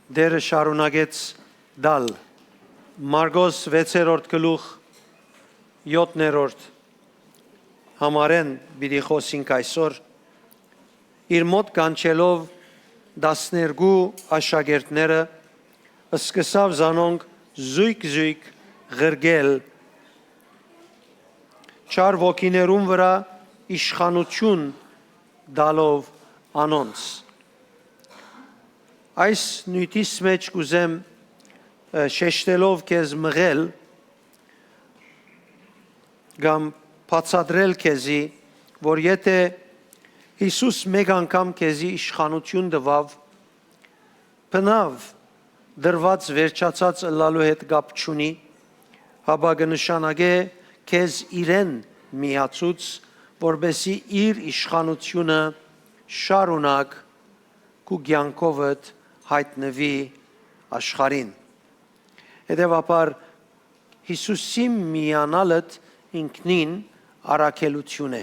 Դերը շարունակեց դալ Մարգոս 6-րդ գլուխ 7-րդ համարեն պիտի խոսենք այսօր իր մոտ կանչելով 12 աշակերտները սկսավ զանոնք զույգ ղրգել չար ոգիներուն վրա իշխանություն դալով անոնց Այս նույնիս մեջ կուզեմ շեշտելով քեզ մղել կամ բացատրել քեզի որ եթե Հիսուս մեկ անգամ քեզի իշխանություն տվավ բնավ դրված վերջացած ըլլալու հետ կապ չունի հապա կնշանակե քեզ իրեն միացուց որբեսի իր իշխանությունը շարունակ քու կյանքովդ հայտնվի աշխարհին Հետևաբար Հիսուսի միանալդ ինքնին առաքելություն է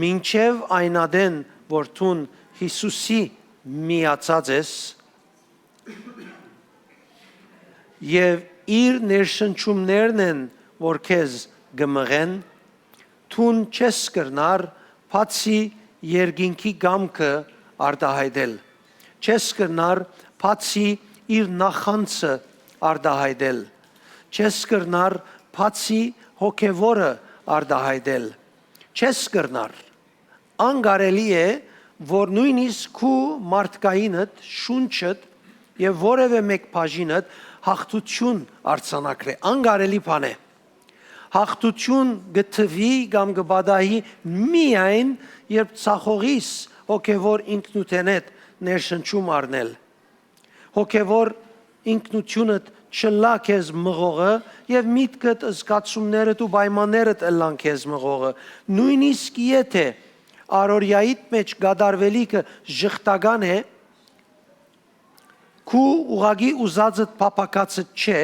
Մինչև այնադեն որ թուն Հիսուսի միացած ես եւ իր ներշնչումներն են որ քեզ գմղեն թուն չես կրնար բացի երկինքի գամքը արտահայտել չես կրնար բացի իր նախանցը արտահայտել չես կրնար բացի հոգևորը արտահայտել չես կրնար անգարելի է որ նույնիսկ քու մարդկայինդ շունչդ եւ որևէ մեկ բաժինդ հաղթություն արձանագրե անգարելի բան է հաղթություն գտվի կամ գբադայի միայն երբ ցախողիս հոգևոր ինքնութենետ ներշնչում առնել հոգևոր ինքնությունդ չլա քեզ մղողը եւ միտքդ զգացումներդ ու պայմաններդ ըլլան քեզ մղողը նույնիսկ եթե առօրյայիդ մեջ գադարվելիքը ժխտական է քու ուղագի ուզածդ փապակածը չէ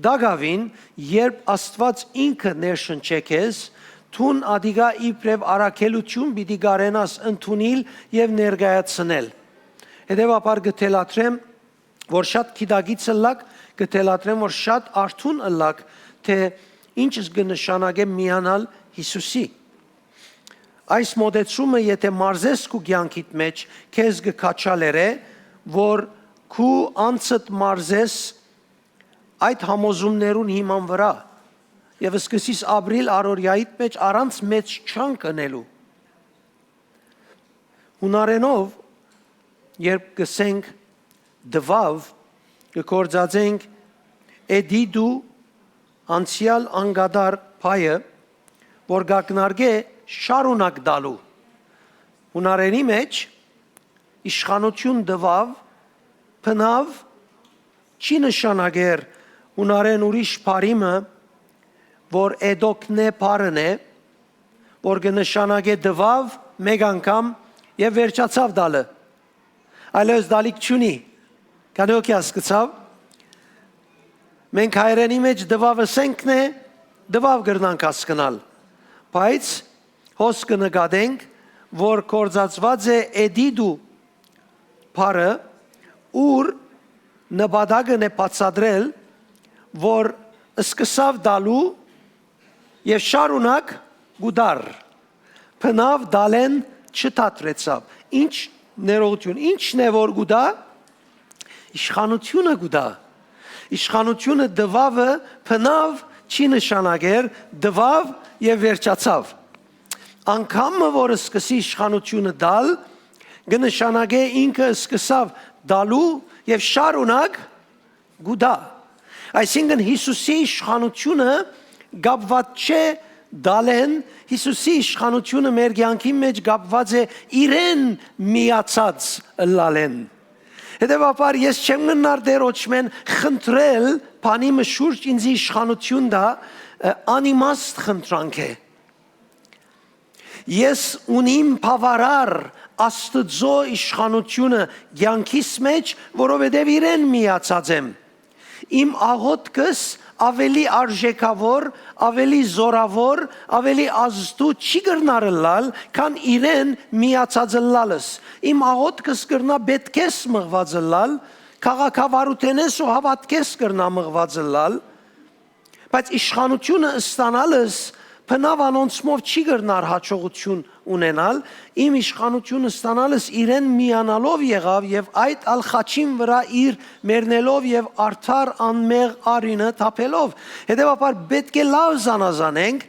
դագավին երբ Աստված ինքը ներշնչե քեզ թուն ադիգա իբրև առաքելություն պիտի գարենաս ընդունել եւ ներկայացնել Հետևաբար գտելատրեմ որ շատ քիդագից ըլլակ գտելատրեմ որ շատ արթուն ըլլակ թե ինչ կնշանակե միանալ Հիսուսի Այս մոդեցումը եթե մարզես քու կյանքիդ մեջ քեզ կքաչալերե որ քու անցդ մարզես այդ համոզումներուն հիման վրա եւ սկսես ապրիլ առօրյայիդ մեջ առանց մեծ չանք ընելու Հունարենով երբ գսենք դվավ կկործածենք էդիդու անցյալ անգադար փայը որ գակնարգե շարունակ դալու հունարենի մեջ իշխանություն դվավ բնավ չի նշանակեր հունարեն ուրիշ բարիմը որ էդոքնե բարն է որ կնշանակե դվավ մեկ անգամ եւ վերջացավ դալը Այլոց դալիք չունի, կանոք հասկացավ, մենք հայրենի մեջ դվավը սենքն է, դվավ գրնանք հասկնալ, բայց հոսկը նգադենք, որ կործածված է էդիդու պարը, ուր նպատակն է բացատրել, որ սկսավ դալու և շարունակ գուդար, բնավ դալեն չթատրեցավ, ինչ ներողություն, ինչն է որ գուդա, իշխանությունը գուդա, իշխանությունը դվավը բնավ չի նշանակեր, դվավ և վերջացավ, անգամը որ սկսի իշխանությունը դալ, գնշանագե ինքը սկսավ դալու և շարունակ գուդա, այսինքն Հիսուսի իշխանությունը գապված չէ դալեն Հիսուսի իշխանությունը մեր կյանքի մեջ գապված է իրեն միացած լալեն Հետևաբար ես չեմ գնար դերոճմեն խնդրել բանի մշուրջ ինձ իշխանություն դա անիմաստ խնդրանք է Ես ունիմ բավարար Աստծո իշխանությունը կյանքիս մեջ որովհետև իրեն միացած եմ Իմ աղոթքս ավելի արժեքավոր, ավելի զորավոր, ավելի ազդու չի գրնար լալ, քան իրեն միացած լալս։ Իմ աղոթքս կրնա պետքես մղված լալ, քաղաքավարութենես ու հավատքես կրնա մղված լալ, բայց իշխանությունը ստանալս բնավ անոնցմով չի գրնար հաջողություն ունենալ, իմ իշխանությունը ստանալս իրեն միանալով եղավ եւ այդ ալխաչին վրա իր մեռնելով եւ արդար անմեղ արինը թափելով։ Հետևաբար պետք է լավ զանազանենք,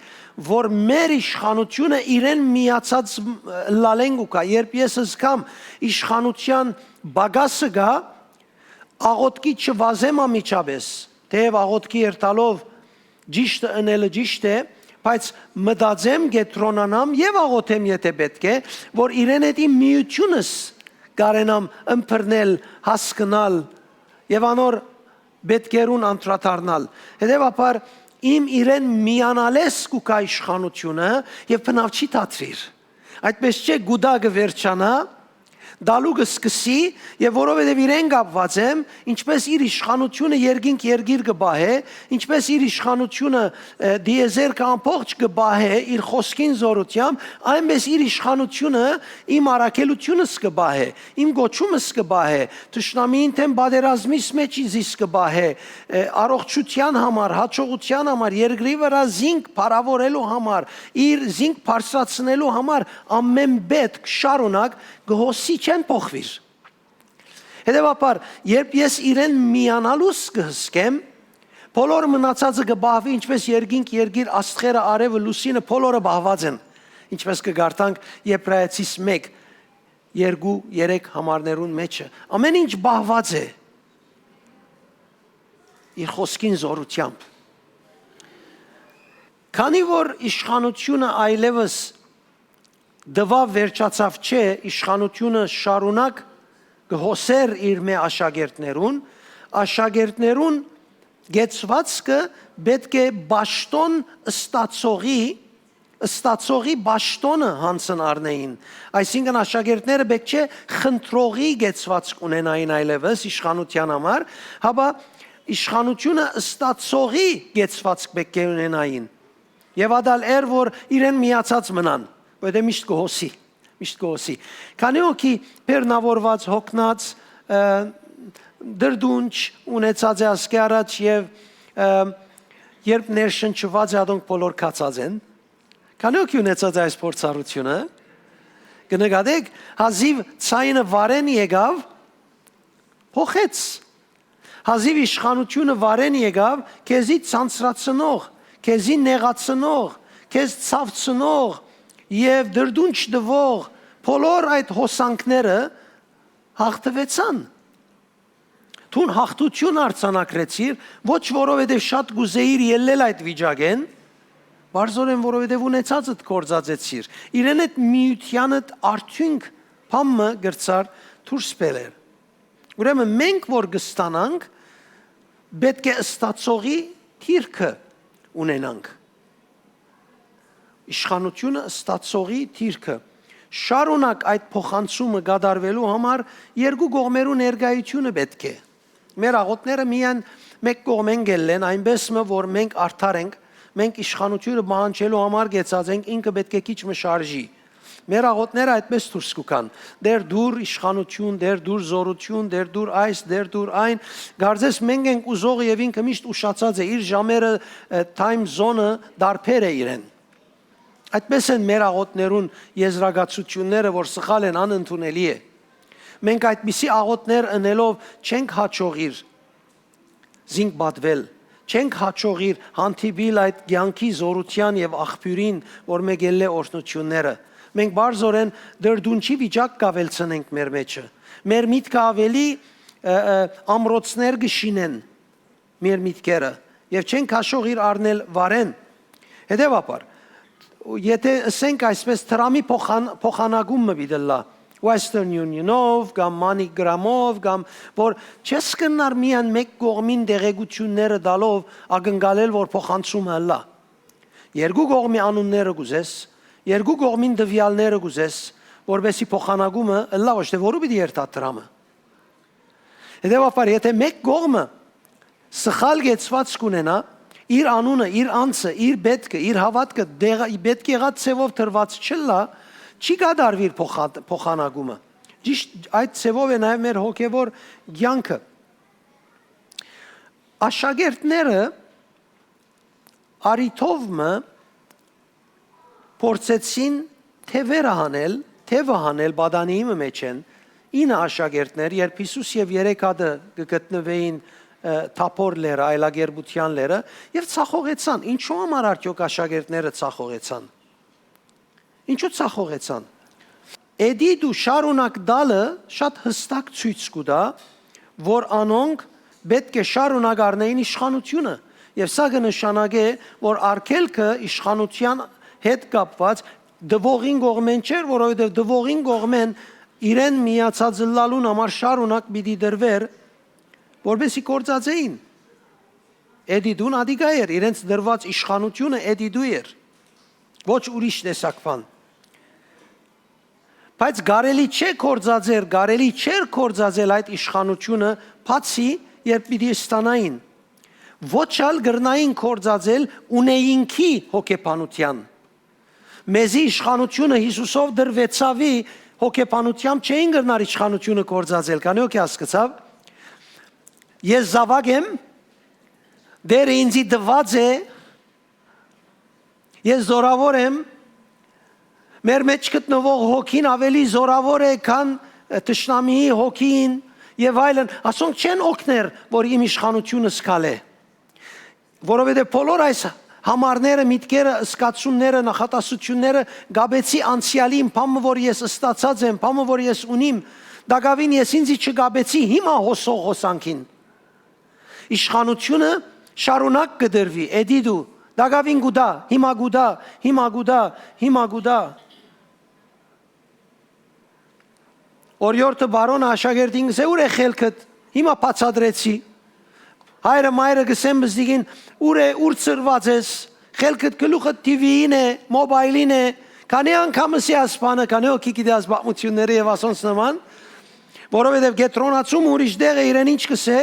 որ մեր իշխանությունը իրեն միացած լալենք ու կա, երբ ես զգամ իշխանության բագասը գա, աղոթքի չվազեմ ամիջապես, թեև աղոթքի երթալով ճիշտը ընելը ճիշտ է, բայց մտածեմ գետրոնանամ եւ աղոթեմ եթե պետք է, որ իրեն հետի միությունս կարենամ ըմբռնել, հասկանալ եւ անոր պետքերուն անդրադառնալ։ Հետևաբար իմ իրեն միանալես կուկա իշխանությունը եւ բնավ չի դատրիր։ Այդպես չէ գուդագը վերջանա, դալուգը սկսի եւ որովհետեւ իրեն կապված եմ, ինչպես իր իշխանությունը երկինք երգիր կբահե, ինչպես իր իշխանությունը դիեզեր կամփողջ կբահե իր խոսքին զորությամբ, այնպես իր իշխանությունը իմ առաքելությունս կբահե, իմ գոչումս կբահե, թշնամին թեմ բادرազմիս մեջ իզիս կբահե, առողջության համար, հաջողության համար, երկրի վրա զինք փառավորելու համար, իր զինք բարձրացնելու համար ամեն պետք շարունակ գոհսի չեն փոխվիր։ Հետևաբար, երբ ես իրեն միանալուս կհսկեմ, բոլոր մնացածը կբահվի, ինչպես երկինք երգիր աստղերը արևը լուսինը բոլորը բահված են, ինչպես կգարտանք Եբրայեցիս 1, 2, 3 համարներուն մեջը։ Ամեն ինչ բահված է իր խոսքին զորությամբ։ Քանի որ իշխանությունը այլևս դվավ վերջացավ չէ, իշխանությունը շարունակ գհոսեր իր մե աշակերտներուն գեցվածքը պետք է բաշտոն ստացողի բաշտոնը հանցն առնեին, այսինքն աշակերտները պետք չէ խնդրողի գեցվածք ունենային այլևս իշխանության համար, հապա իշխանությունը ստացողի գեցվածք պետք է ունենային եւ ադալ էր որ իրեն միացած մնան Բայց միշտ կհոսի։ Քանի օքի բեռնավորված հոգնած դրդունչ ունեցած է ասկի առաջ եւ երբ ներշնչված է ադոնք բոլոր կացած են, քանի օքի ունեցած է այս փորձառությունը, կնկատեք հազիվ ցայնը վարեն եկավ, փոխեց, հազիվ իշխանությունը վարեն եկավ, քեզի ցանցրացնող, քեզի նեղացնող, քեզ ցավցնող Եվ դրդունչ դվող բոլոր այդ հոսանքները հաղթվեցան։ Թուն հաղթություն արձանագրեցիր, ոչ որովհետև շատ գուզեիր ելնել այդ վիճակեն, բարձորեն որովհետև ունեցածդ կործածեցիր։ Իրեն այդ միությանդ արդյունք փամը գրծար դուրս բերել։ Ուրեմն մենք որ կստանանք, պետք է ստացողի թիրքը ունենանք։ Իշխանությունը ստացողի թիրքը շարունակ այդ փոխանցումը կատարվելու համար երկու կողմերու ներկայությունը պետք է մեր աղոթները միայն մեկ կողմեն գելեն այնպես որ մենք արդար ենք մենք իշխանությունը բանջելու համար գեցած ենք ինքը պետք է քիչ մշարժի մեր աղոթները այդպես դուրս կգան դեր դուր իշխանություն դեր դուր զորություն դեր դուր այս դեր դուր այն գարձես մենք ենք ուզող եւ ինքը միշտ ուշացած է իր ժամերը time zone-ը դարբեր է իրեն Այդպես են մեր աղոթներուն եզրակացությունները, որ սխալ են անընդունելի է։ Մենք այդպիսի աղոթներ ընելով չենք հաջողիր զինք պատվել, չենք հաջողիր հանդիպիլ այդ կյանքի զորության եւ աղբյուրին, որ մեկ ելե օրհնությունները։ Մենք բարձորեն դրդունչի վիճակ կավելցնենք մեր մեջը։ Մեր միտքը ավելի ամրոցներ կշինեն մեր միտքերը եւ չենք հաջողիր առնել վարեն։ Հետեւաբար Եթե ասենք այսպես թրամի փոխանակումը բիդելա Western Union-ով կամ MoneyGram-ով կամ որ չես կնար միան մեկ կողմին դեղեցությունները դալով ակնկալել որ փոխանցումը լա երկու կողմի անունները գուզես երկու կողմին դվյալները գուզես որովհետեւ փոխանակումը լա ոչ թե որու պիտի երթա թրամը Հետևաբար եթե մեկ կողմը սխալ գեցված կունենա իր անունը, իր անձը, իր պետքը, իր հավատքը պետք եղած ցևով դրված չլա, չի կատարվի փոխանակումը։ Ճիշտ այդ ցևով է նաև մեր հոգևոր կյանքը։ Աշակերտները արիթովը փորձեցին թևերը հանել բադանիի մեջ են 9 աշակերտներ, երբ Հիսուս եւ 3 հատը գտնվեին Թափոր լերը, այլագերբության լերը եւ ցախողեցան։ Ինչու համար արդյոք աշակերտները ցախողեցան։ Ինչու ցախողեցան։ Էդիդու շարունակ դալը շատ հստակ ցույց կտա, որ անոնք պետք է շարունակ առնեին իշխանությունը եւ սա կնշանակե, որ արգելքը իշխանության հետ կապված դվողին կողմեն չէր, որովհետեւ դվողին կողմեն իրեն միացած լալուն համար շարունակ պիտի դրվեր, որովհետեւ կործածեին։ Էդիդուն ադիգա էր, իրենց դրված իշխանությունը էդիդու էր։ Ոչ ուրիշ տեսակ բան։ Բայց կարելի չէ կործածել, կարելի չէր կործածել այդ իշխանությունը, բացի երբ պիտի ստանային։ Ոչ ալ գրնային կործածել ունեինքի հոգեբանության։ Մեզի իշխանությունը Հիսուսով դրվեցավի հոգեբանությամբ չէին գրնար իշխանությունը կործածել, քանի օքի հասկացավ։ Ես զավակ եմ, դերը ինձի դված է, ես զորավոր եմ, մեր մեջ գտնվող հոգին ավելի զորավոր է, քան թշնամիի հոգին եւ այլն, ասոնք չեն օգներ, որ իմ իշխանությունը սկալ է։ Որովհետեւ բոլոր այս համարները, միտքերը, սկացումները, նախատասությունները գաբեցի անցյալին, բամը որ ես ստացած եմ, բամը որ ես ունիմ, դակավին ես ինձի չգաբեցի հիմա հոսող հոսանքին։ Իշխանությունը շարունակ կդրվի, էդիդու, դակավին գուդա, հիմա գուդա, հիմա գուդա, հիմա գուդա։ Օրիորդը բարոնը աշակերտին գսե ուր է խելքդ, հիմա բացադրեցի։ Հայրը մայրը գսեմ բզդիգին ուր ծրված ես, խելքդ գլուխդ TV-ին է, մոբայլին է, քանի անգամս է ասպանը, քանի օքի գիտես բաղմությունները եւ ասոնց նման, որովհետեւ գետրոնացում ուրիշ դեղ է իրեն ինչ կսե,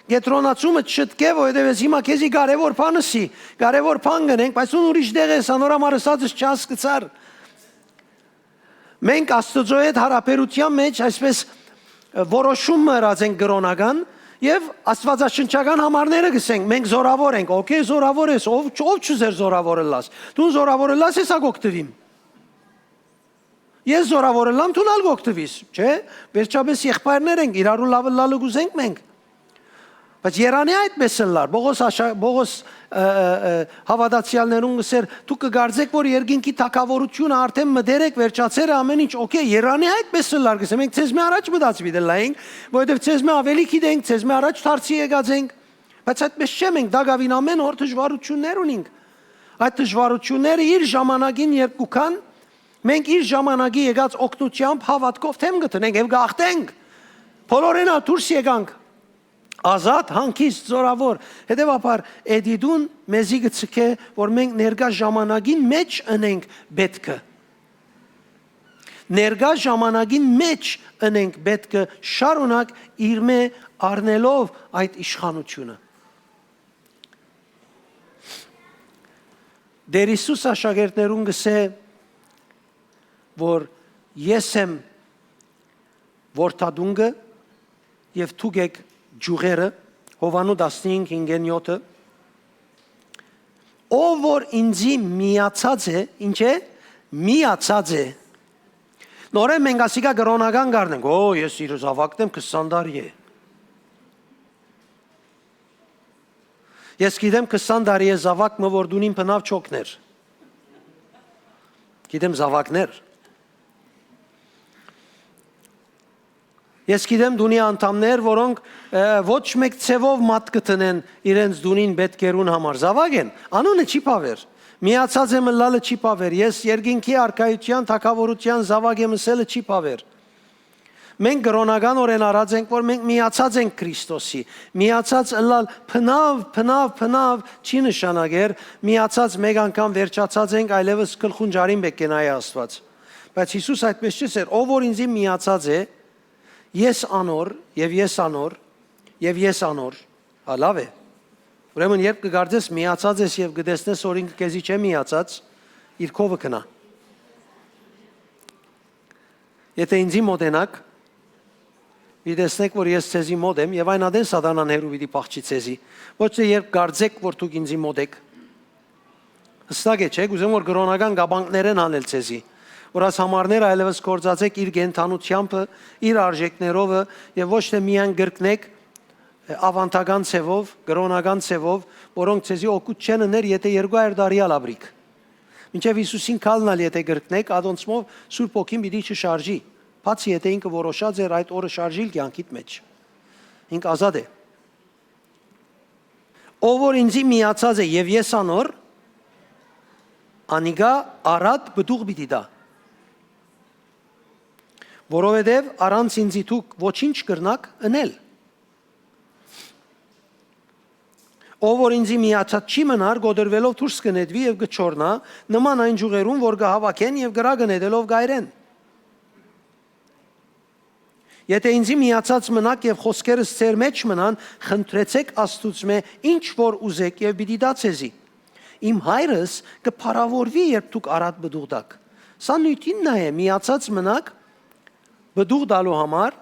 գետրոնացումը չտկե, որովհետեւ ես հիմա քեզի կարևոր բանսի, կարևոր բան գնենք, բայց ուն ուրիշ դեղ է, անորամարսածս չհասկացար։ Մենք Աստծո հետ հարաբերության մեջ այսպես որոշում մրած ենք կրոնական եւ աստվածաշնչական համարները գսենք, մենք զորավոր ենք, օքեյ զորավոր ես, ով չուզեր զորավորը լաս։ Դու զորավորը լաս ես ագոկտվիմ։ Ես զորավորը լամ դու ալ գոկտվիս, չէ՞։ Վերջապես եղբայրներ ենք, իրարու լավը լալը գուզենք մենք։ Բայց Երանի այդպես լար, Բողոս հավատացյալներուն գսեր, դու կգարձեք, որ երկինքի թակավորությունը արդեն մդերեք, վերջացերը ամեն ինչ, օքեյ, Երանի այդպես լար գսեմ, մենք ցեզ մի առաջ մտածվի դլայինք, որովհետև ցեզ մի ավելի գիտենք, ցեզ մի առաջ դարձի եկած ենք, բայց այդպես չէ, մենք դակավին ամեն օր դժվարություններ ունենք։ Այդ դժվարությունները իր ժամանակին երբ կան, մենք իր ժամանակի եկած օգնությամբ հավատքով թեմ գտնենք եւ գախտենք։ Բոլորին դուրս եկանք ազատ, հանգիստ, զորավոր, հետևաբար էդիդուն մեզի գցկե, որ մենք ներկա ժամանակին մեջ ընենք պետքը։ Ներկա ժամանակին մեջ ընենք պետքը շարունակ իր մե առնելով այդ իշխանությունը։ Դեր Հիսուս աշակերտներուն գսե, որ ես եմ որդադունգը եւ դուք եք ջուղերը, Հովանու 15:5-7, ով որ ինձի միացած է, ինչ է, միացած է։ Նորեն մենք ասիկա կրոնական գարնենք, ես իր զավակն եմ 20 տարի է։ Ես գիտեմ 20 տարի է զավակը, որ դունին բնավ չոքներ։ Գիտեմ զավակներ։ Ես գիտեմ դունի անդամներ, որոնք ոչ մեկ ցևով մատ կտնեն իրենց դունին պետքերուն համար զավակ են, անունը չի պավեր, միացած եմ լալը չի պավեր, ես երկինքի արքայության, թակավորության զավակ եմ ասելը չի պավեր։ Մենք կրոնական օրեն արած ենք, որ մենք միացած ենք Քրիստոսի, միացած լալ փնավ չի նշանակեր, միացած մեկ անգամ վերջացած ենք, այլևս գլխունջարին բեկենայի Աստված։ Բայց Հիսուս այդպես չսեր, ով որ ինձի միացած է, ես անոր, եւ ես անոր, եւ ես անոր, լավ է, Ուրեմն երբ կգարձես միացած ես եւ կտեսնես որ ինքը քեզի չէ միացած, իր քովը կնա։ Եթե ինձի մոտենակ, դեսնեք որ ես ցեզի մոտ եմ եւ այն ադեն սատանան հերու պիտի փախչի ցեզի։ Ոչ թե երբ գարձեք որ դուք ինձի մոտ եք։ Հստակ է, չէ՞, գուզեմ որ կրոնական գաբանքներն անել ցեզի, որ աս համարները այլևս կործածեք իր գենթանությամբ, իր արժեքներով եւ ոչ թե միայն գրկնեք ավանդական ցևով, կրոնական ցևով, որոնք ցեզի օգուտ չեն ներ, եթե 200 տարի ալաբրիկ։ Մինչև Հիսուսին կալնալ եթե գրկնեք, ադոնցմով Սուրբ Օքին պիտի չշարժի։ Բացի եթե ինքը որոշած էր այդ օրը շարժիլ կյանքիդ մեջ։ Ինքը ազատ է։ Ով որ ինձի միացած է եւ ես անոր, անիգա արատ բդուղ պիտի դա։ Որովհետև առանց ինձի դուք ոչինչ կրնակ ընել։ Ով որ ինձի միացած չի մնար, գոդրվելով դուրս կնետվի եւ կչորնա, նման այն ջուղերուն, որ կհավաքեն եւ կրագնետելով գայրեն։ Եթե ինձի միացած մնաք եւ խոսքերս ձեր մեջ մնան, խնդրեցեք Աստծուց մե ինչ որ ուզեք եւ պիտի դա ցեզի։ Իմ հայրս կփարավորվի, երբ դուք արատ բդուղ դաք։ Սա նույնն է, միացած մնաք բդուղ դալու համար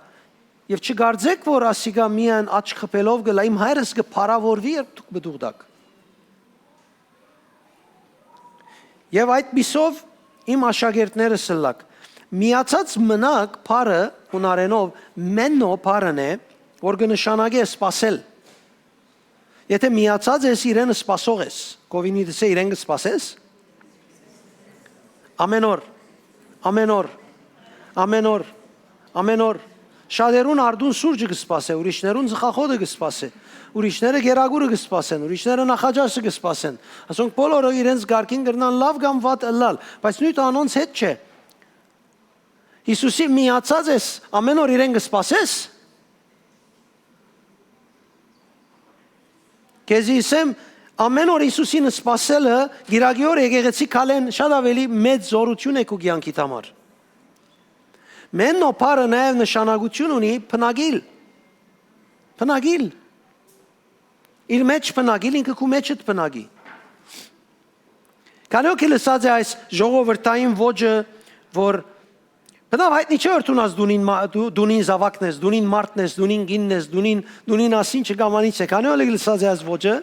եւ չգարձեք որ ասիգա միան աչ խփելով գլա իմ հայրս կփարավորվի, երբ դուք բդուղ դաք։ Եվ այդ բիսով իմ աշակերտները սլակ միացած մնաք փարը հունարենով մեննո փարն է, որ կնշանակի սпасել։ Եթե միացած ես իրեն սпасող ես, կովինի դսե իրեն կսпасես։ Ամեն օր, ամեն օր, ամեն օր, ամեն օր շատերուն արդուն սուրճը կսպասե, ուրիշներուն ծխախոտը կսպասե, ուրիշները գերագուրը կսպասեն, ուրիշները նախաճաշը կսպասեն։ Ասոնք բոլորը իրենց գարկին կրնան լավ կամ վատ ըլլալ, բայց նույն անոնց հետ չէ։ Հիսուսի միացած ես, ամեն օր իրեն կսպասես։ Քեզի ասեմ, ամեն օր Հիսուսին սպասելը գիրագի օր եկեղեցի քալեն շատ ավելի մեծ զորություն է քո կյանքիդ համար։ Մեննո փարը նաև նշանակություն ունի փնագիլ։ Փնագիլ։ Իր մեջ փնագիլ ինքը քու մեջդ փնագի։ Կանոք լսած է այս ժողովրդային ոճը, որ բնավ հայտնի չէ որ դունին զավակնես, դունին մարդնես, դունին գիննես, դունին ասին չգամանից է։ Կանոք լսած է այս ոճը,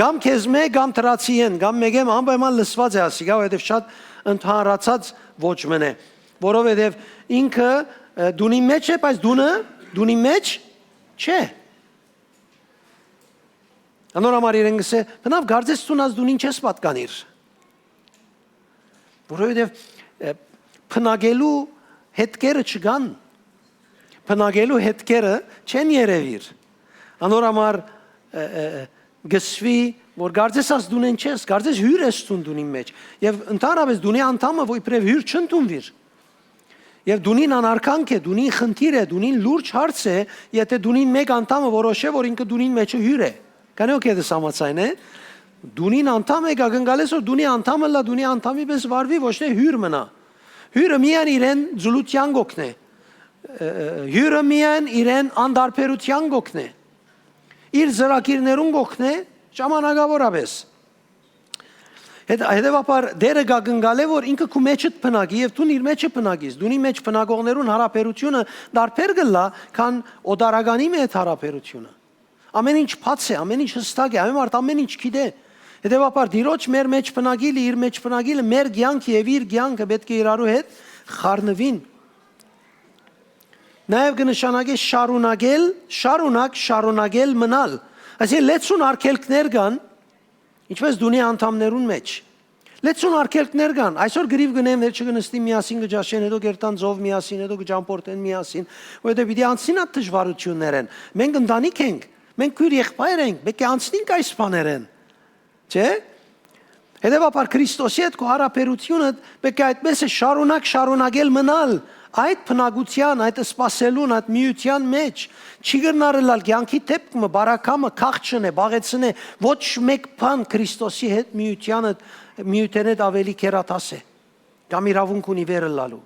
գամ քեզ մե, գամ տրացի են, գամ մեգեմ անպայման լսված է ասիգա, որովհետև շատ ընդհանրացած ոճ մն է, որովհետև ինքը դունի մեջ է, բայց դունի մեջ չէ։ Անոր համար իրեն գսե, բնավ գարձես տունած դունին չես պատկանիր։ Որովհետև փնագելու հետքերը չգան, փնագելու հետքերը չեն երևիր։ Անոր համար գսվի, որ գարձես դունեն չես, գարձես հյուր ես տուն դունի մեջ։ Եվ ընդհանրապես դունի անդամը որ իբրև հյուր չընդունվիր։ Եվ դունին անարքանք է, դունին խնդիր է, դունին լուրջ հարց է, եթե դունին մեկ անդամը որոշե, որ ինքը դունին մեջը հյուր է։ Կանոք է դասամացայն է։ Դունին անդամ է գագնգալես որ դունի անդամը լա դունի անդամի պես վարվի, ոչ թե հյուր մնա։ Հյուրը միայն իրեն զուլության գոքն է։ Հյուրը միայն իրեն անդարբերության գոքն է։ Իր զրակիրներուն գոքն է ժամանակավորապես։ Հետևաբար դերը գագնգալ է որ ինքը քու մեջդ փնագի եւ դու իր մեջը փնագիս։ Դունի մեջ փնագողներուն հարաբերությունը դարբեր գլա, քան օդարագանի մեջ հարաբերությունը։ Ամեն ինչ փած է, ամեն ինչ հստակ է, ամեն ինչ գիտե։ Հետևաբար դիրոջ մեր մեջ փնագիլը, իր մեջ փնագիլը մեր կյանքը եւ իր կյանքը պետք է իրարու հետ խառնվին։ Նաեւ կնշանակի շարունակել մնալ։ Այսինքն լեցուն արկելքներ կան, ինչպես դունի անդամներուն մեջ։ Լեցուն արկելքներ կան, այսօր գրիվ գնեմ ներ չգնստի միասին գճաշեն, հետո գերտան ձով միասին, հետո գճամպորտեն միասին, որովհետեւ պիտի անցին այդ դժվարություններ են։ Մենք ընտանիք ենք, մենք քույր եղբայր ենք, պետք է անցնենք այս բաներեն։ Չէ՞։ Հետևաբար Քրիստոսի հետ քո հարաբերությունը պետք է այդպես է շարունակել մնալ այդ փնագության, այդ սпасելուն, այդ միության մեջ։ Չի գնարել կյանքի դեպքը բարակամը քաղցն է, բաղեցն է, ոչ մեկ բան Քրիստոսի հետ միութեն հետ ավելի կերատաս է։ Կամ իրավունք ունի վերելալու։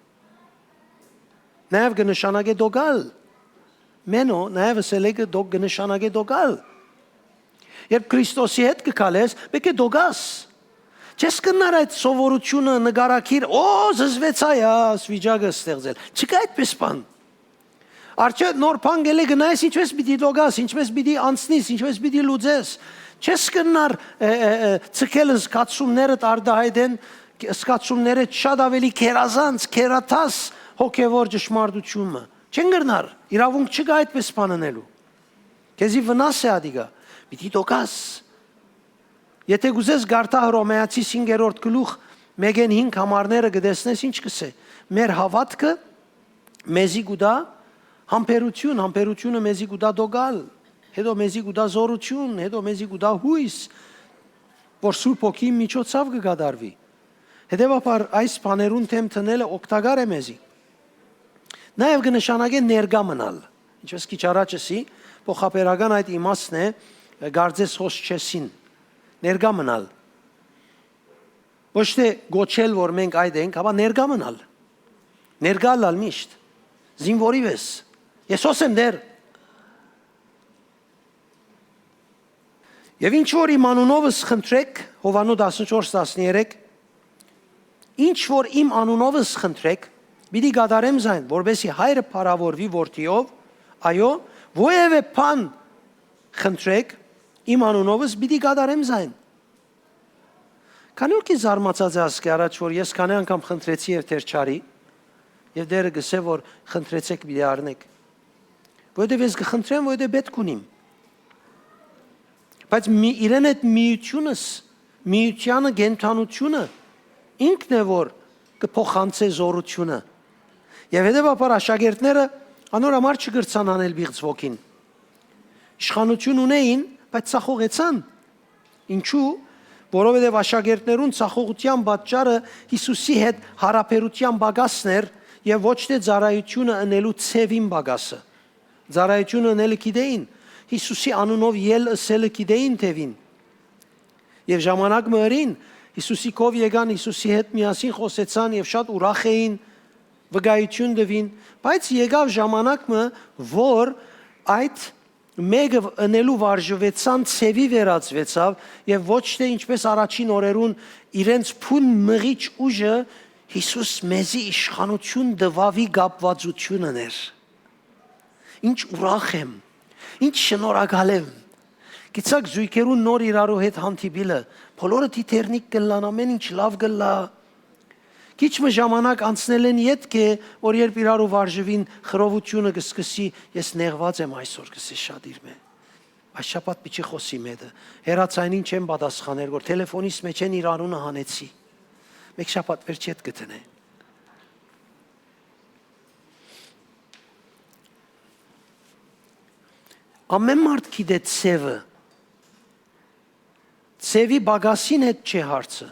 Նաև կնշանակե դոգալ։ Մենո նաև ասել է դոգ կնշանակե դոգալ։ Երբ Քրիստոսի հետ կգալես, պետք է դոգաս։ Չես կնար այդ սովորությունը նկարակիր, զզվեցա ես վիճակը ստեղծել։ Չկա այդպես բան։ Արդյոք նոր բան գելե գնայես, ինչպես պիտի դոգաս, ինչպես պիտի անցնես, ինչպես պիտի լուծես։ Չես կնար ցկել զգացումներդ արդահայտեն, զգացումները շատ ավելի քերազանց, քերաթաս հոգևոր ճշմարտությունը։ Չեն գնար, իրավունք չկա այդպես բան անելու։ Քեզի վնաս է ադիգա, պիտի դոգաս։ Եթե գուզես գարտա Հռոմեացի 5-րդ գլուխ 1-5 համարները գտեսնես, ինչ կսե։ Մեր հավատքը մեզի գուտա համբերություն, համբերությունը մեզի գուտա դոգալ, հետո մեզի գուտա զորություն, հետո մեզի գուտա հույս, որ Սուրբ Հոգի միջոցով կգադարվի։ Հետևաբար այս բաներուն թեմ տնելը օգտակար է մեզի։ Նաև կնշանակե ներկա մնալ։ Ինչպես քիչ առաջ ասի, փոխաբերական այդ իմաստն է գարձես հոս չեսին։ Ներկա մնալ։ Ոչ թե գոչել, որ մենք այդ ենք, ապա ներկա մնալ։ Ներկա լալ միշտ։ Զինվորի վես։ Ես հոսեմ դեր։ Եվ ինչ որ իմ անունովս խնդրեք, Հովանու 14:13, ինչ որ իմ անունովս խնդրեք, պիտի գադարեմ զայն, որովհետեւ հայրը փառավորվի որդիով, այո, ովևէ բան խնդրեք, իմ անունովս պիտի գադարեմ զայն։ Քանի որ քիչ զարմացած է ասկի առաջ, որ ես քանի անգամ խնդրեցի եւ դեր չարի, եւ դերը գսե, որ խնդրեցեք պիտի առնեք։ Որովհետեւ ես կխնդրեմ, որովհետեւ պետք ունիմ։ Բայց իրեն այդ միությանը գենթանությունը ինքն է, որ կփոխանցե զորությունը։ Եվ հետևաբար աշակերտները անոր համար չգրցան անել բիղծ ոգին։ Իշխանություն ունեին, բայց ցախողեցան։ Ինչու՞։ Որովհետև աշակերտներուն ցախողության պատճառը Հիսուսի հետ հարաբերության բագասն էր եւ ոչ թե ծառայությունը անելու ցևին բագասը։ Ծառայությունը անելը գիտեին, Հիսուսի անունով ել ըսելը գիտեին թևին։ Եվ ժամանակ մերին Հիսուսի կով եկան, Հիսուսի հետ միասին խոսեցան եւ շատ ուրախ էին, վկայություն տվին, բայց եկավ ժամանակը, որ այդ մեկը անելու վարժվեցան ցևի վերածվեցավ եւ ոչ թե ինչպես առաջին օրերուն իրենց փուն մղիչ ուժը Հիսուս մեզի իշխանություն դվավի գապվածությունն էր։ Ինչ ուրախ եմ, ինչ շնորհակալ եմ։ Գիտեք զույգերուն նոր իրարու հետ հանդիպիլը, բոլորը դիթերնիկ կլան, ամեն ինչ լավ կլա։ Քիչ ժամանակ անցնել են յետք է, որ երբ իրարու վարժվին խռովությունը կսկսի, ես նեղված եմ այսօր կսի շատ իրմե։ Այս շաբաթ պիտի խոսի մետը։ Հերացայինին չեմ պատասխաներ, որ տելեֆոնիս մեջ են իր անունը հանեցի։ Մեկ շաբաթ վերջ հետ կտնե։ Ամեն մարդ գիտե ցևը։ Ցևի բագասին հետ չէ հարցը։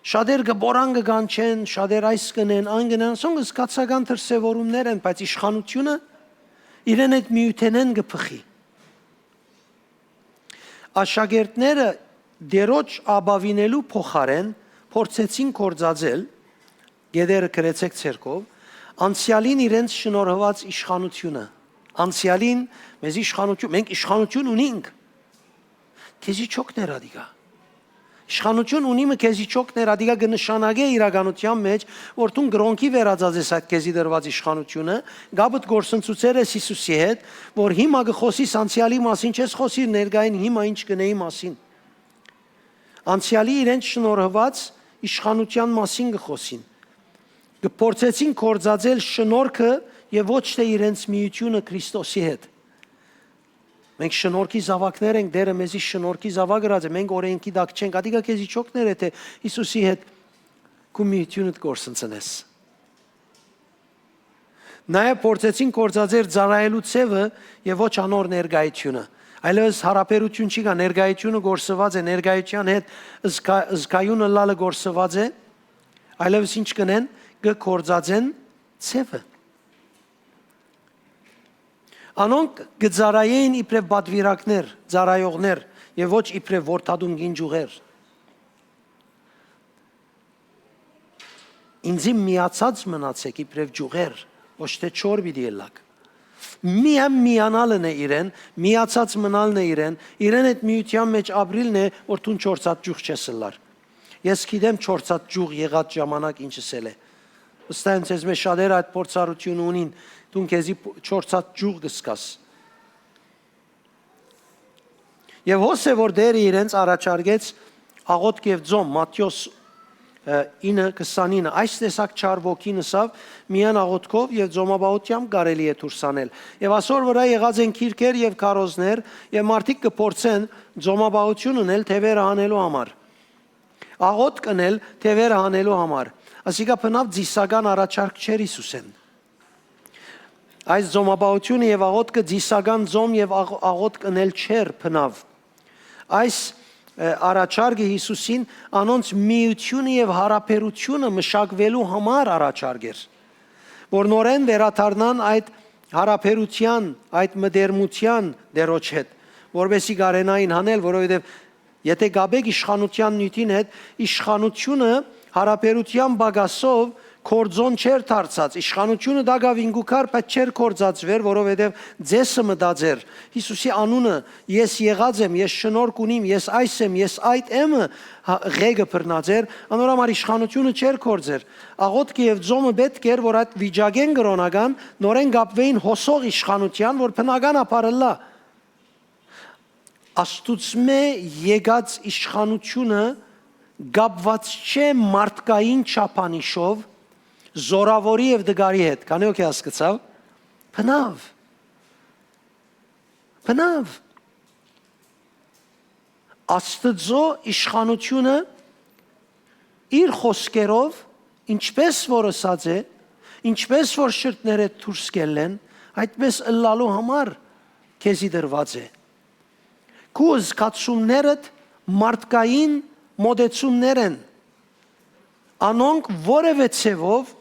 Շատեր գբորան կգանչեն, շատեր այս կնեն, այն կնեն, ասոնք զգացական դրսևորումներ են, բայց իշխանությունը իրեն այդ միութենեն կփխի։ Աշակերտները դերոջ աբավինելու փոխարեն փորձեցին կործածել, գեդերը գրեցեք ցերկով, անցյալին իրենց շնորհված իշխանությունը։ Անցյալին մեզ իշխանություն, մենք իշխանություն ունենք։ Քեզի չոքներ ադիգա։ Իշխանություն ունիմը քեզի չոքներ ադիգա կնշանակե իրականության մեջ, որ դու գրոնքի վերածած ես այդ քեզի դրված իշխանությունը, գաբդ գործընծուցեր ես Հիսուսի հետ, որ հիմա կխոսիս անցյալի մասին, չես խոսիր ներկային հիմա ինչ կնեի մասին։ Անցյալի իրենց շնորհված իշխանության մասին կխոսին։ Կփորձեցին կործածել շնորհքը եւ ոչ թե իրենց միությունը Քրիստոսի հետ։ Մենք շնորհքի զավակներ ենք, դերը մեզի շնորհքի զավակ գրած է, մենք օրենքի դակ չենք, ադիգա քեզի չոքներ է, թե Հիսուսի հետ քու միությունդ գործընծնես։ Նաեւ փորձեցին կործածել ծառայելու ցևը եւ ոչ անոր ներկայությունը։ Այլևս հարաբերություն չի կա, ներկայությունը գործված է, ներկայության հետ զգայունը լալը գործված է, այլևս ինչ կնեն, կործածեն ցևը։ Անոնք կծառայեին իբրև բադվիրակներ, ծառայողներ եւ ոչ իբրև որդադուն գինջուղեր։ Ինձի միացած մնացեք իբրև ջուղեր, ոչ թե չոր պիտի ելակ։ միանալն է իրեն, միացած մնալն է իրեն այդ միության մեջ ապրիլն է, որ դու 4 հատ ջուղ չես լար։ Ես գիտեմ 4 հատ ջուղ եղած ժամանակ ինչս է։ Վստահ եմ, մեզ շատերը այդ փորձառությունը ունին, դու քեզի 4 հատ ջուղ գսկաս։ Եվ հոսե որ դերը իրենց առաջարկեց աղոթք եւ ձոմ, Մատթեոս 9:29 այս տեսակ չար ոգին ըսավ միան աղոթքով եւ ձոմաբահությամբ կարելի է դուրս անել եւ ասոր վրա եղած են քիրքեր եւ քարոզներ եւ մարդիկ կփորձեն ձոմաբահություն ունել թևերը հանելու համար աղոթք կնել թևերը հանելու համար ասիկա բնավ ձիսական առաջարկ չեր Հիսուսեն այս ձոմաբահությունը եւ աղոթքը ձիսական ձոմ եւ աղոթք կնել չեր բնավ այս առաջարկը Հիսուսին անոնց միությունը եւ հարաբերությունը մշակվելու համար առաջարկեր որ նորեն վերադառնան այդ հարաբերության այդ մդերմության դերոջ հետ որովհետեւ գարենային հանել որովհետեւ եթե գաբեք իշխանության նյութին հետ իշխանությունը հարաբերության բագասով կորձոն չեր դարձած իշխանությունը դակավին գուքար բայց չեր կորձածվեր որովհետև ձեսը մտածեր Հիսուսի անունը ես եղած եմ ես շնորհք ունիմ ես այս եմ ես այդ եմ ղեգը բռնածեր անորամար իշխանությունը չեր կորձեր աղոթքը եւ ձոմը պետք էր որ այդ վիճակեն կրոնական նորեն գապվեին հոսող իշխանության որ բնականաբար լա աստուծմե եկած իշխանությունը գապված չէ մարդկային չափանիշով զորավորի եւ դգարի հետ, քանի օքի հասկացավ, բնավ, Աստծո իշխանությունը իր խոսքերով, ինչպես որ ասած է, ինչպես որ շրտները դուրս կելեն, այդպես ըլլալու համար քեզի դրված է։ Քո զգացումներդ մարդկային մոդեցումներ են, անոնք որևէ ցևով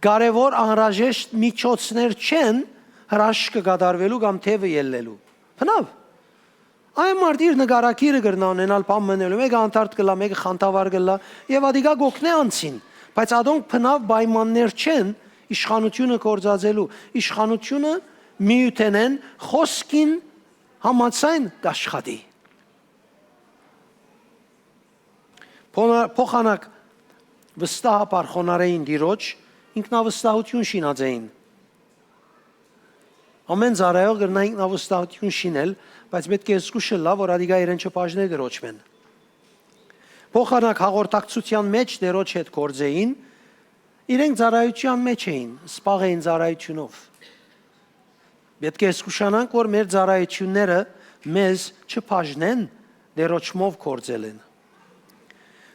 կարևոր անհրաժեշտ միջոցներ չեն հրաշքը կատարվելու կամ թևը ելնելու։ Բնավ։ Այն մարդ իր նկարակիրը կրնա ունենալ բան մնելու, մեկը անթարթ կլա, մեկը խանտավար կլա, եւ ադիգա գոքնե անցին, բայց ադոնք բնավ պայմաններ չեն իշխանությունը կործածելու։ Իշխանությունը միութենեն խոսքին համացայն կաշխատի։ Փոխանակ վստահաբար խոնարհային դիրոջ ինքնավստահություն շինած էին։ Ամեն զարայող գրնա ինքնավստահություն շինել, բայց պետք է զգուշը լավ, որ ադիգա իրեն չպաժներ դրոճմեն։ Փոխանակ հաղորդակցության մեջ դերոջ հետ կործեին, իրենք զարայության մեջ էին, սպաղ էին զարայությունով։ Պետք է զգուշանանք, որ մեր զարայությունները մեզ չպաժնեն դերոճմով կործել են։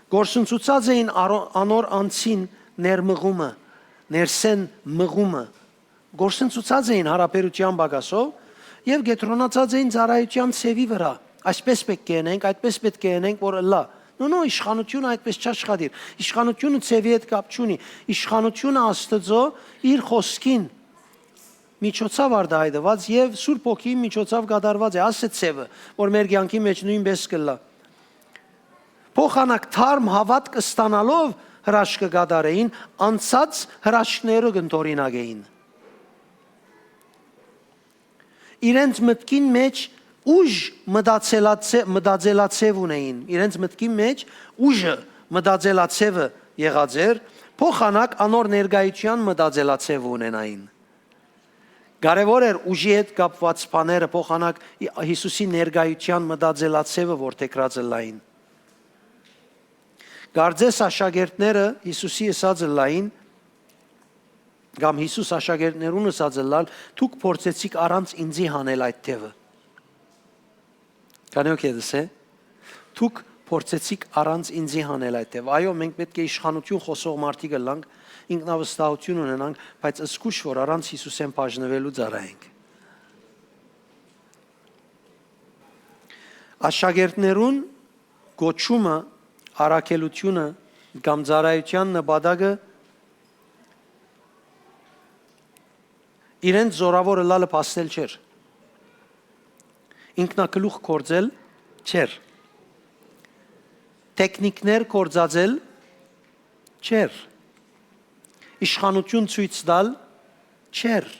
Գործընծուցած էին անոր անցին ներմղումը, ներսեն մղումը, գործընծուցած էին հարաբերության բագասով և գետրոնացած էին ծարայության ծևի վրա, այսպես պետք է ենենք, այդպես պետք է ենենք, որ լա, նո, իշխանությունը այդպես չաշխատիր, իշխանությունը ծևի հետ կապ չունի, իշխանությունը Աստծո իր խոսքին միջոցավ արտահայտված և Սուրբ Հոգի միջոցավ կատարված է, ասե ծևը, որ մեր կյանքի մեջ նույնպես կլա։ Փոխանակ թարմ հավատք ստանալով հրաշքը կատարեին, անցած հրաշքները կընդօրինակեին։ Իրենց մտքին մեջ ուժ մտածելացև ունեին, իրենց մտքին մեջ ուժը մտածելացևը եղած էր, փոխանակ անոր ներկայության մտածելացև ունենային։ Կարևոր էր ուժի հետ կապված բաները փոխանակ Հիսուսի ներկայության մտածելացևը որտեղած լային։ Կարծես աշակերտները Հիսուսի ասածը լային, կամ Հիսուս աշակերտներուն ասածը լալ, դուք փորձեցիք առանց ինձի հանել այդ թևը։ Կանեք էդս է։ Դուք փորձեցիք առանց ինձի հանել այդ թևը։ Այո, մենք պետք է իշխանություն խոսող մարդիկ լանք, ինքնավստահություն ունենանք, բայց զգուշ որ առանց Հիսուսեն բաժնվելու ծառայենք։ Աշակերտներուն գոչումը առաքելությունը կամ ծառայության նպատակը իրենց զորավոր լալը փաստել չէր։ Ինքնակլուխ կործել չէր։ Տեխնիկներ կործածել չէր։ Իշխանություն ցույց տալ չէր։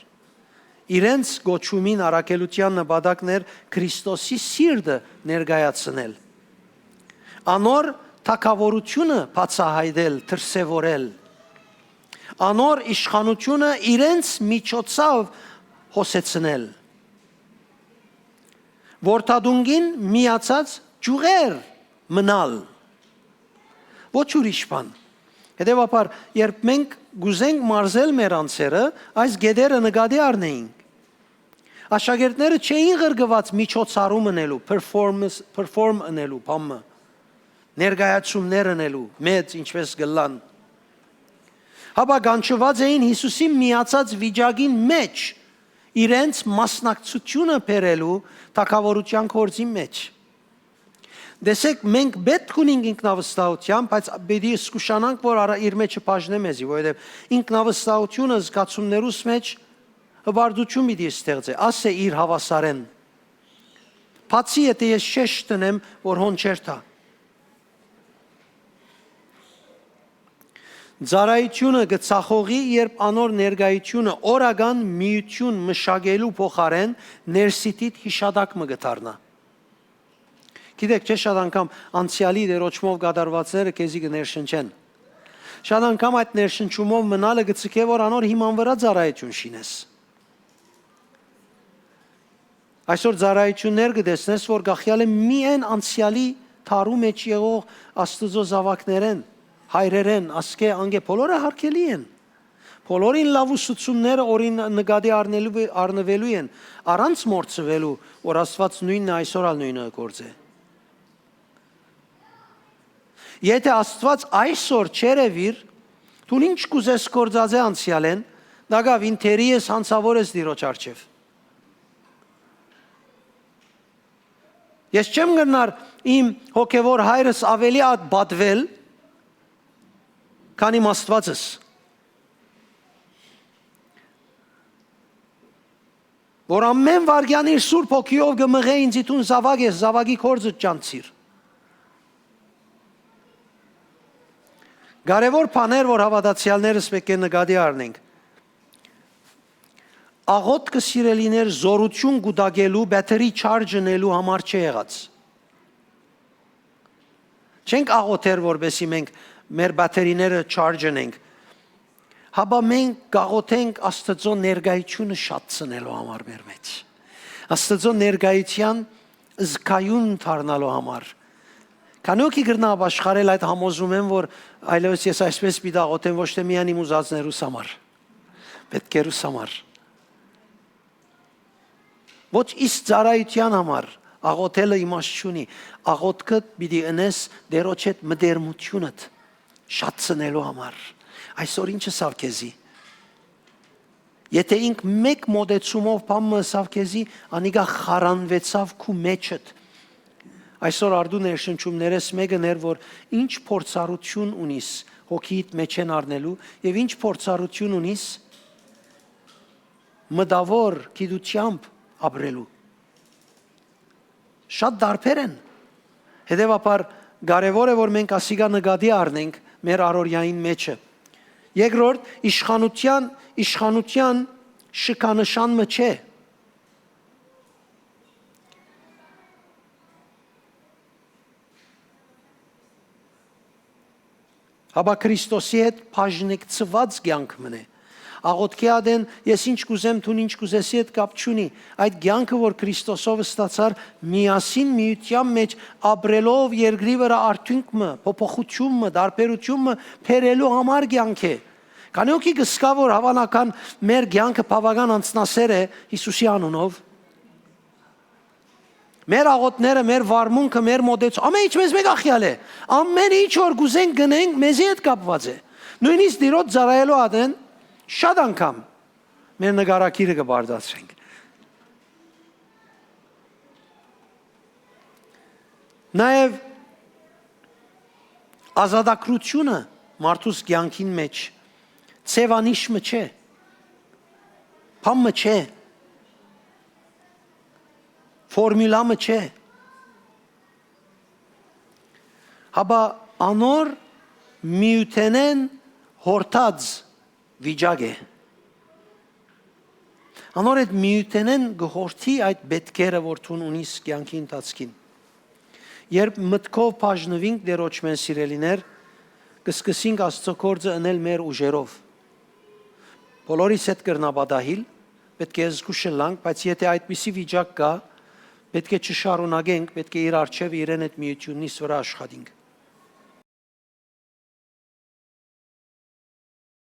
իրենց գոչումին առաքելության նպատակներ Քրիստոսի սիրտը ներկայացնել։ Անոր թագավորությունը բացահայտել, դրսևորել։ Անոր իշխանությունը իրենց միջոցով հոսեցնել։ Որդադունգին միացած ջուղեր մնալ։ Ոչ ուրիշ բան։ Հետևաբար, երբ մենք գուզենք մարզել մեր անձերը, այս գեդերը նկատի առնեինք։ Աշակերտները չէին ղրկված միջոցառում անելու, perform անելու, բամը, ներկայացումներ անելու, մեծ ինչպես գլան։ Հապա կանչված էին Հիսուսի միացած վիճակին մեջ, իրենց մասնակցությունը բերելու թագավորության գործի մեջ։ Դեսեք, մենք պետք ունենք ինքնավստահություն, բայց պետք է զգուշանանք, որ իր մեջը բաժնե մեզի, որովհետև ինքնավստահությունը զգացումներուս մեջ հբարդություն պիտի ստեղծի, ասե իր հավասարեն։ Բացի եթե ես շեշ տնեմ, որ հոն չեր թա։ Ծառայությունը գծախողի, երբ անոր ներկայությունը օրական միություն մշակելու փոխարեն ներսիտիտ հիշադակ մը գտարնա։ Գիտեք, չէ՞ շատ անգամ անցյալի դերոճմով կատարվածները քեզի կներշնչեն։ Շատ անգամ այդ ներշնչումով մնալը գծիկե, որ անոր հիման վրա ծառայություն շինես։ Այսօր ծառայություններ կտեսնես, որ գախյալ է միայն անցյալի թարու մեջ եղող Աստծո զավակներեն, հայրերեն, ասկե անգե բոլորը հարգելի են։ Բոլորին լավ ուսուցումները օրին նկատի առնվելու են, առանց մորցվելու, որ Աստված նույնն այսօր ալ նույնը գործե։ Եթե Աստված այսօր չերևիր, դու ինչ կուզես գործած է անցյալեն, դագավ ինտերի ես հանցավոր ես դիրոջ արջև։ Ես չեմ գնար իմ հոգևոր հայրս ավելի ատ բատվել, քան իմ Աստվածս։ Որ ամեն վարգյան իր սուրբ հոգիով գմղե ինձ իտուն զավակ ես, զավակի կործը ճանցիր։ Կարևոր բաներ, որ հավատացյալներս պետք է նկատի առնենք։ Աղոթքը սիրելիներ զորություն գուտակելու, բետերի չարժնելու համար չի եղած։ Չենք աղոթեր, որպեսզի մենք մեր բետերիները չարժնենք։ Հաբա մենք գաղոթենք Աստծո ներկայությունը շատցնելու համար մեր մեջ։ Աստծո ներկայության զգայուն դառնալու համար։ Կանոքի գրնա աշխարհել այդ համոզում եմ, որ այլևս ես այսպես պիտի աղոթեմ ոչ թե միայն իմ ուզածներուս համար, պետքերուս համար։ Ոչ իսկ ծառայության համար աղոթելը իմաստ չունի, աղոթքը պիտի ընես դերոջ հետ մտերմությունդ շատցնելու համար։ Այսօր ինչը սավ քեզի։ Եթե ինք մեկ մոդեցումով բամը սավ քեզի, անիգա խարանվեցավ քու մեջդ։ Այսօր արդու ներշնչումներես մեկը ներ, որ ինչ փորձառություն ունիս հոգիիդ մեջ են առնելու եւ ինչ փորձառություն ունիս մտավոր գիտությամբ ապրելու։ Շատ դարբեր են։ Հետևաբար կարևոր է, որ մենք ասիգա նկատի առնենք մեր առօրյային մեջը։ Երկրորդ, իշխանության շքանշանը չէ։ Հաբա Քրիստոսի հետ բաժնեկցված կյանք մնե։ Աղոթքի ադեն ես ինչ կուզեմ, դու ինչ կուզեսի հետ կապ չունի։ Այդ կյանքը, որ Քրիստոսով ստացար, միասին միության մեջ ապրելով երկրի վրա արդյունքը, փոփոխությունը, դարբերությունը փերելու համար կյանք է։ Կանոքի գսկա, որ հավանական մեր կյանքը բավական անցնասեր է Հիսուսի անունով։ Մեր աղոթները, մեր վարմունքը, մեր մոդեց, ամեն ինչ մեզ մեկ ախյալ է։ Ամեն ինչ որ գուզենք գնենք, մեզի հետ կապված է։ Նույնիսկ դիրոց ծառայելու ադեն շատ անգամ մեր նկարակիրը կբարձրացրենք։ Նաև ազատագրությունը մարդուս կյանքին մեջ ցևանիշը չէ։ Փամը չէ։ Ֆորմուլամը չէ։ Հաբա անոր միութենեն հորտած վիճակ է։ Անոր այդ միութենեն գողորթի այդ բետքերը, որ թուն ունիս կյանքի ընթացքին։ Երբ մտքով բաժնվինք դերոճ մեն սիրելիներ, կսկսենք Աստծո գործը անել մեր ուժերով։ Բոլորիս հետ կրնաբադահիլ, պետք է զգուշանանք, բայց եթե այդպիսի վիճակ կա, պետք է չշարունակենք, պետք է իր արչև իրեն այդ միությունից վրա աշխատենք։